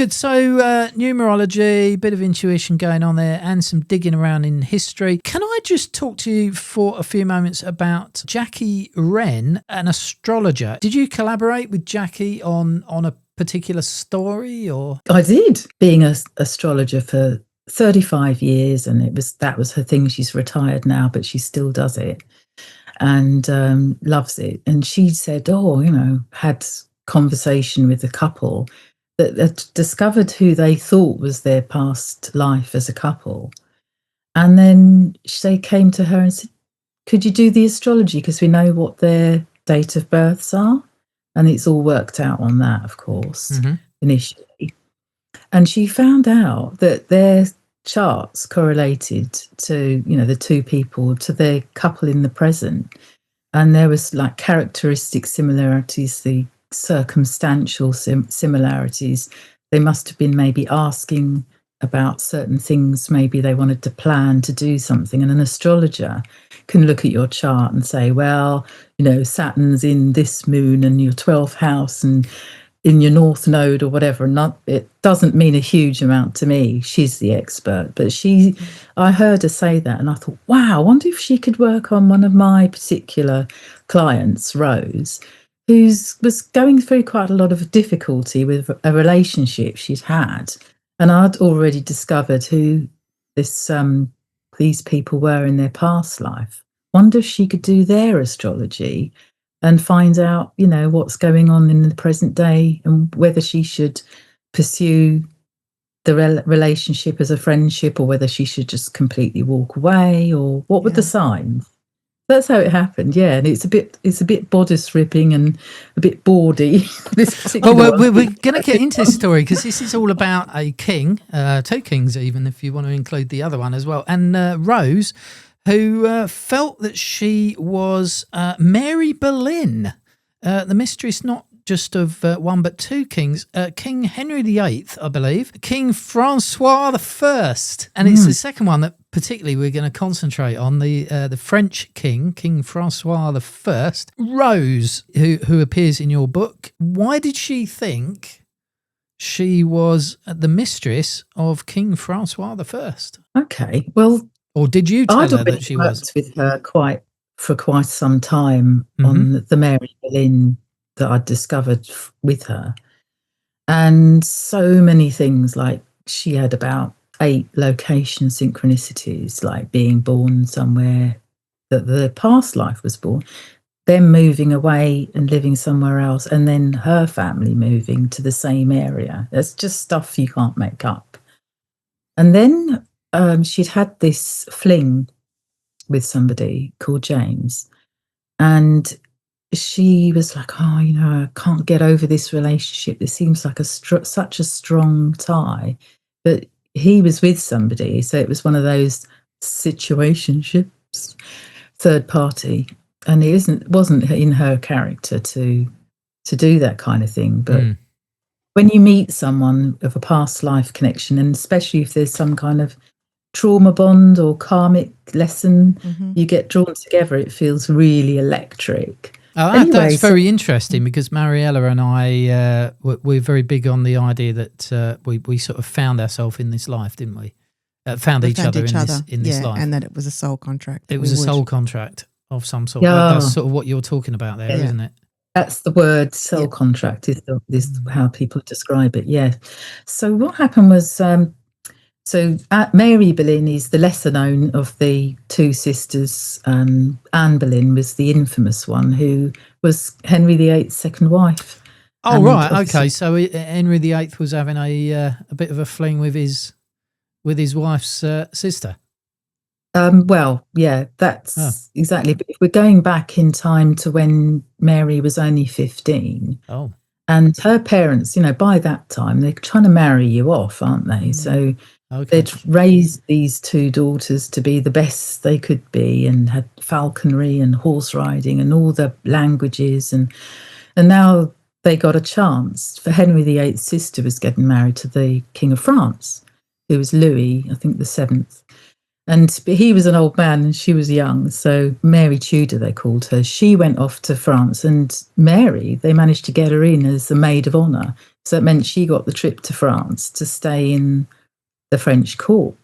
Good. So numerology, bit of intuition going on there, and some digging around in history. Can I just talk to you for a few moments about Jackie Wren, an astrologer? Did you collaborate with Jackie on a particular story, or? I did, being an astrologer for 35 years, and that was her thing. She's retired now, but she still does it and loves it. And she said, had conversation with a couple that discovered who they thought was their past life as a couple. And then they came to her and said, could you do the astrology? Because we know what their date of births are. And it's all worked out on that, of course, initially. And she found out that their charts correlated to, the two people, to their couple in the present. And there was like characteristic similarities, the circumstantial similarities. They must have been maybe asking about certain things. Maybe they wanted to plan to do something. And an astrologer can look at your chart and say, well, Saturn's in this moon and your 12th house and in your north node or whatever. And it doesn't mean a huge amount to me. She's the expert. But I heard her say that and I thought, wow, I wonder if she could work on one of my particular clients, Rose, who was going through quite a lot of difficulty with a relationship she'd had. And I'd already discovered who these people were in their past life. Wonder if she could do their astrology and find out, what's going on in the present day and whether she should pursue the relationship as a friendship or whether she should just completely walk away, or what were the signs. That's how it happened, yeah. And it's a bit bodice ripping and a bit bawdy. We're going to get into this story because this is all about a king, two kings even, if you want to include the other one as well, and Rose, who felt that she was Mary Boleyn, the mistress not just of one but two kings, King Henry VIII, I believe, King Francois I, and it's the second one that particularly we're going to concentrate on, the French king, King Francois I. Rose, who appears in your book, why did she think she was the mistress of King Francois I? Okay, well, or did you tell her that she was? I'd worked with her for quite some time on the Mary Boleyn that I'd discovered with her, and so many things, like she had about 8 location synchronicities, like being born somewhere that the past life was born, then moving away and living somewhere else, and then her family moving to the same area. That's just stuff you can't make up. And then she'd had this fling with somebody called James, and she was like, I can't get over this relationship. It seems like such a strong tie. But he was with somebody, so it was one of those situationships, third party, and it wasn't in her character to do that kind of thing. But when you meet someone of a past life connection, and especially if there's some kind of trauma bond or karmic lesson, you get drawn together. It feels really electric. That's very interesting, because Mariella and I, we're very big on the idea that we sort of found ourselves in this life, didn't we? Found each other in this life. And that it was a soul contract. It was a soul contract of some sort. Yeah. That's sort of what you're talking about there, isn't it? That's the word, soul contract is how people describe it, yeah. So what happened was, Mary Boleyn is the lesser known of the two sisters. Anne Boleyn was the infamous one, who was Henry VIII's second wife. Oh, right, okay. So Henry VIII was having a bit of a fling with his wife's sister. Well, yeah, that's exactly. But if we're going back in time to when Mary was only 15, and her parents, by that time, they're trying to marry you off, aren't they? So they'd raised these two daughters to be the best they could be, and had falconry and horse riding and all the languages, and now they got a chance. For Henry VIII's sister was getting married to the King of France, who was Louis, I think, the 7th. And he was an old man and she was young. So Mary Tudor, they called her. She went off to France, and Mary, they managed to get her in as a maid of honour. So it meant she got the trip to France to stay in the French court.